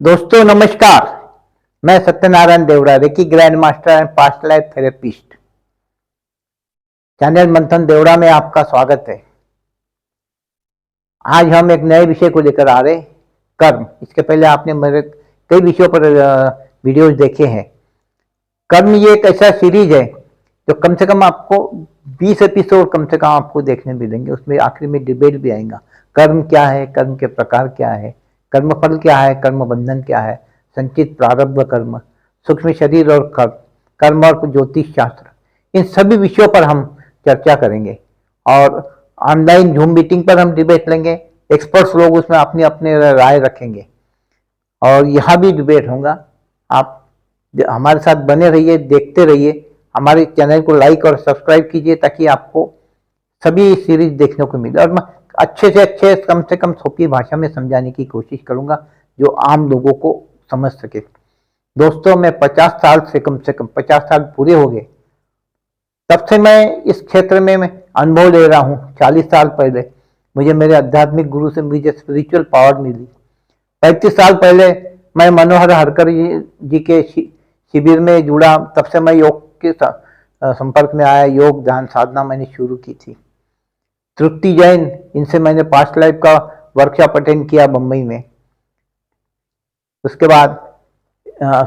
दोस्तों नमस्कार। मैं Satyanarayan Devda, reiki grand master and past life therapist, channel Manthan Devda में आपका स्वागत है। आज हम एक नए विषय को लेकर आ रहे, कर्म। इसके पहले आपने मेरे कई विषयों पर वीडियोज देखे हैं। कर्म ये एक ऐसा सीरीज है जो कम से कम आपको 20 एपिसोड कम से कम आपको देखने मिलेंगे। उसमें आखिर में डिबेट भी आएगा। कर्म क्या है, कर्म के प्रकार क्या है, कर्म फल क्या है, कर्म बंधन क्या है, संचित प्रारब्ध कर्म, सूक्ष्म शरीर और कर्म, कर्म और ज्योतिष शास्त्र, इन सभी विषयों पर हम चर्चा करेंगे। और ऑनलाइन जूम मीटिंग पर हम डिबेट लेंगे। एक्सपर्ट्स लोग उसमें अपनी अपनी राय रखेंगे और यहाँ भी डिबेट होगा। आप हमारे साथ बने रहिए, देखते रहिए। हमारे चैनल को लाइक और सब्सक्राइब कीजिए ताकि आपको सभी सीरीज देखने को मिले। और मैं अच्छे से कम छोटी भाषा में समझाने की कोशिश करूंगा जो आम लोगों को समझ सके। दोस्तों, मैं 50 साल से कम 50 साल पूरे हो गए तब से मैं इस क्षेत्र में मैं अनुभव ले रहा हूँ। 40 साल पहले मुझे मेरे आध्यात्मिक गुरु से मुझे स्पिरिचुअल पावर मिली। 35 साल पहले मैं मनोहर हरकर जी के शिविर में जुड़ा। तब से मैं योग के संपर्क में आया। योग ध्यान साधना मैंने शुरू की थी। तृप्ति जैन, इनसे मैंने पास्ट लाइफ का वर्कशॉप अटेंड किया बम्बई में। उसके बाद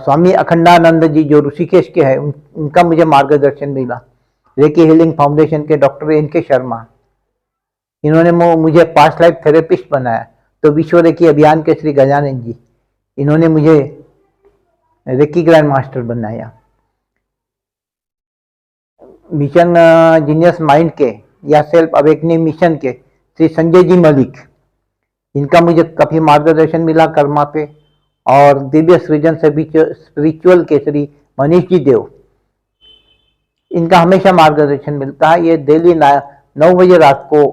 स्वामी अखंडानंद जी जो ऋषिकेश के हैं, उनका मुझे मार्गदर्शन मिला। रेकी हीलिंग फाउंडेशन के डॉक्टर एन.के. शर्मा, इन्होंने मुझे पास्ट लाइफ थेरेपिस्ट बनाया। तो विश्व रेकी अभियान के श्री गजानन जी, इन्होंने मुझे रेकी ग्रैंड मास्टर बनाया। मिशन जीनियस माइंड के या सेल्फ अवेकनिंग मिशन के श्री संजय जी मलिक, इनका मुझे काफी मार्गदर्शन मिला कर्मा पे। और दिव्य सृजन से स्पिरिचुअल के श्री मनीष जी देव, इनका हमेशा मार्गदर्शन मिलता है। ये डेली 9 बजे रात को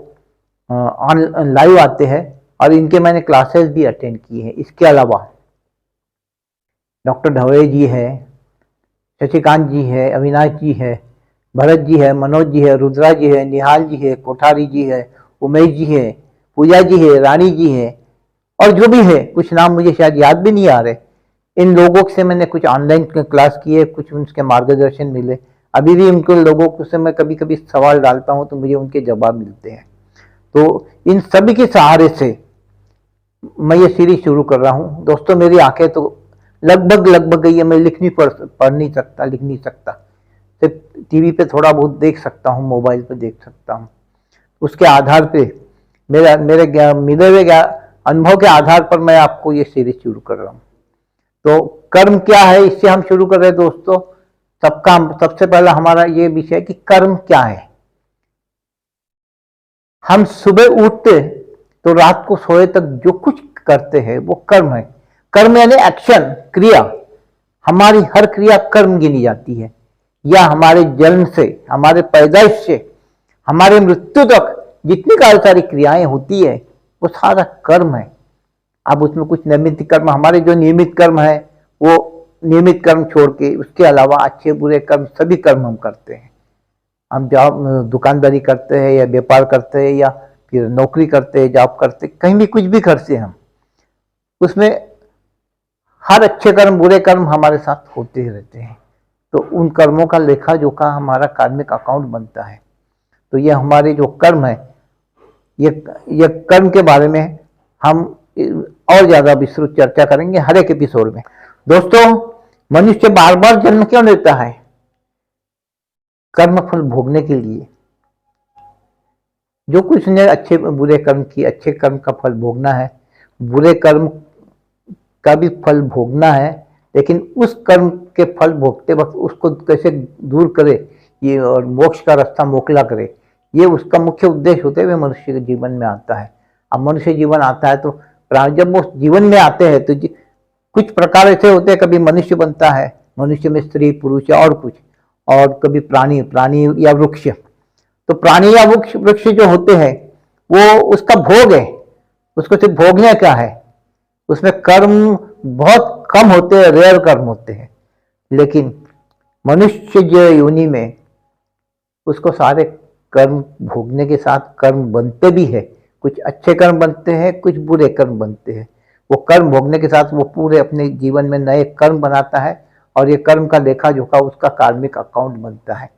लाइव आते हैं और इनके मैंने क्लासेस भी अटेंड की है। इसके अलावा डॉक्टर ढवळे जी है, शशिकांत जी है, अविनाश जी है, भरत जी है, मनोज जी है, रुद्रा जी है, निहाल जी है, कोठारी जी है, उमेश जी है, पूजा जी है, रानी जी है, और जो भी है, कुछ नाम मुझे शायद याद भी नहीं आ रहे। इन लोगों से मैंने कुछ ऑनलाइन क्लास किए, कुछ उनके मार्गदर्शन मिले। अभी भी उनको लोगों से मैं कभी कभी सवाल डालता हूं तो मुझे उनके जवाब मिलते हैं। तो इन सभी के सहारे से मैं ये सीरीज शुरू कर रहा हूं। दोस्तों, मेरी आंखें तो लगभग गई है। मैं पढ़ नहीं सकता, लिख नहीं सकता। सिर्फ टीवी पे थोड़ा बहुत देख सकता हूँ, मोबाइल पे देख सकता हूँ। उसके आधार पे मेरे मिले हुए अनुभव के आधार पर मैं आपको ये सीरीज शुरू कर रहा हूँ। तो कर्म क्या है, इससे हम शुरू कर रहे हैं दोस्तों। सबसे पहला हमारा ये विषय है कि कर्म क्या है। हम सुबह उठते तो रात को सोए तक जो कुछ करते हैं वो कर्म है। कर्म यानी एक्शन, क्रिया। हमारी हर क्रिया कर्म गिनी जाती है। या हमारे जन्म से, हमारे पैदाइश से हमारे मृत्यु तक जितनी सारी क्रियाएं होती है वो सारा कर्म है। अब उसमें कुछ नियमित कर्म, हमारे जो नियमित कर्म है वो नियमित कर्म छोड़ के उसके अलावा अच्छे बुरे कर्म, सभी कर्म हम करते हैं। हम जॉब, दुकानदारी करते हैं या व्यापार करते हैं या फिर नौकरी करते हैं, जॉब करते, कहीं भी कुछ भी करते हैं हम, उसमें हर अच्छे कर्म बुरे कर्म हमारे साथ होते ही रहते हैं। तो उन कर्मों का लेखा जोखा हमारा कार्मिक अकाउंट बनता है। तो ये हमारे जो कर्म है, ये कर्म के बारे में हम और ज्यादा विस्तृत चर्चा करेंगे हर एक एपिसोड में। दोस्तों, मनुष्य बार बार जन्म क्यों लेता है? कर्म फल भोगने के लिए। जो कुछ ने अच्छे बुरे कर्म किए, अच्छे कर्म का फल भोगना है, बुरे कर्म का भी फल भोगना है। लेकिन उस कर्म के फल भोगते वक्त उसको कैसे दूर करे ये और मोक्ष का रास्ता मोकला करे, ये उसका मुख्य उद्देश्य होते हुए मनुष्य के जीवन में आता है। अब मनुष्य जीवन आता है तो जब वो जीवन में आते हैं तो कुछ प्रकार ऐसे होते हैं, कभी मनुष्य बनता है, मनुष्य में स्त्री पुरुष और कुछ, और कभी प्राणी या वृक्ष। तो प्राणी या वृक्ष जो होते हैं वो उसका भोग है, उसको सिर्फ भोगने का है। उसमें कर्म बहुत कम होते हैं, रेयर कर्म होते हैं। लेकिन मनुष्य जो योनि में उसको सारे कर्म भोगने के साथ कर्म बनते भी है। कुछ अच्छे कर्म बनते हैं, कुछ बुरे कर्म बनते हैं। वो कर्म भोगने के साथ वो पूरे अपने जीवन में नए कर्म बनाता है और ये कर्म का लेखा जोखा उसका कार्मिक अकाउंट बनता है।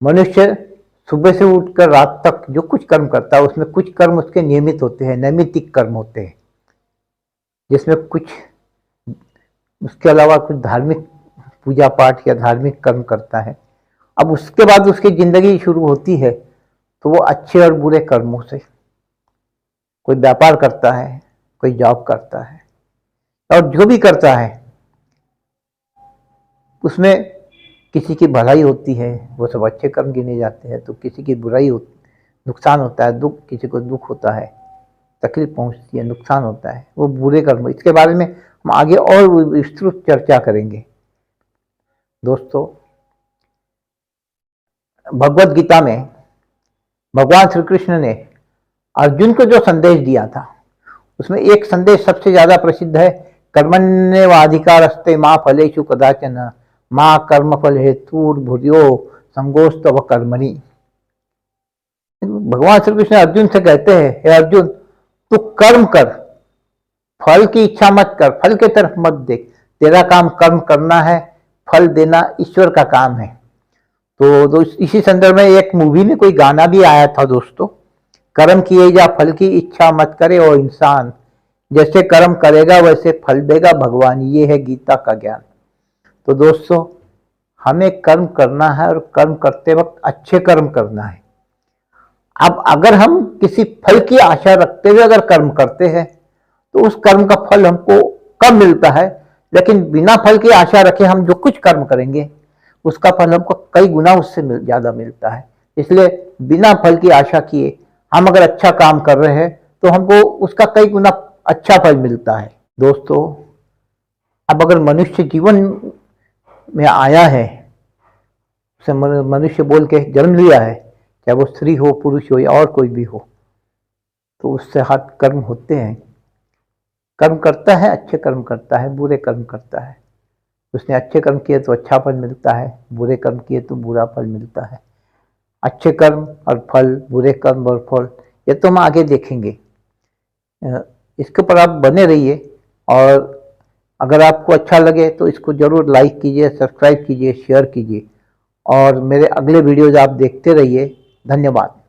मनुष्य सुबह से उठकर रात तक जो कुछ कर्म करता है उसमें कुछ कर्म उसके नियमित होते हैं, नैमित्तिक कर्म होते हैं, जिसमें कुछ उसके अलावा कुछ धार्मिक पूजा पाठ या धार्मिक कर्म करता है। अब उसके बाद उसकी जिंदगी शुरू होती है तो वो अच्छे और बुरे कर्मों से, कोई व्यापार करता है, कोई जॉब करता है, और जो भी करता है उसमें किसी की भलाई होती है, वो सब अच्छे कर्म गिने जाते हैं, तो किसी की बुराई होती, नुकसान होता है, दुख, किसी को दुख होता है, तकलीफ पहुंचती है, नुकसान होता है, वो बुरे कर्म। इसके बारे में हम आगे और विस्तृत चर्चा करेंगे। दोस्तों, भगवत गीता में भगवान श्री कृष्ण ने अर्जुन को जो संदेश दिया था उसमें एक संदेश सबसे ज्यादा प्रसिद्ध है, कर्मण्येवाधिकारस्ते मा फलेषु कदाचन माँ कर्म फल हेतुर्भुर्यो संगोस्तव कर्मणि। भगवान श्री कृष्ण अर्जुन से कहते हैं, हे अर्जुन, तू कर्म कर, फल की इच्छा मत कर, फल के तरफ मत देख, तेरा काम कर्म करना है, फल देना ईश्वर का काम है। तो इसी संदर्भ में एक मूवी में कोई गाना भी आया था दोस्तों, कर्म किए जा फल की इच्छा मत करे ओ इंसान, जैसे कर्म करेगा वैसे फल देगा भगवान, ये है गीता का ज्ञान। तो दोस्तों, हमें कर्म करना है और कर्म करते वक्त अच्छे कर्म करना है। अब अगर हम किसी फल की आशा रखते हुए अगर कर्म करते हैं तो उस कर्म का फल हमको कम मिलता है, लेकिन बिना फल की आशा रखे हम जो कुछ कर्म करेंगे उसका फल हमको कई गुना उससे ज्यादा मिलता है। इसलिए बिना फल की आशा किए हम अगर अच्छा काम कर रहे हैं तो हमको उसका कई गुना अच्छा फल मिलता है। दोस्तों, अब अगर मनुष्य जीवन में आया है, उसे मनुष्य बोल के जन्म लिया है, चाहे वो स्त्री हो, पुरुष हो या और कोई भी हो, तो उससे हाथ कर्म होते हैं। कर्म करता है, अच्छे कर्म करता है, बुरे कर्म करता है। उसने अच्छे कर्म किए तो अच्छा फल मिलता है, बुरे कर्म किए तो बुरा फल मिलता है। अच्छे कर्म और फल, बुरे कर्म और फल, ये तो हम आगे देखेंगे। इसके ऊपर आप बने रहिए, और अगर आपको अच्छा लगे तो इसको जरूर लाइक कीजिए, सब्सक्राइब कीजिए, शेयर कीजिए, और मेरे अगले वीडियोज आप देखते रहिए। धन्यवाद।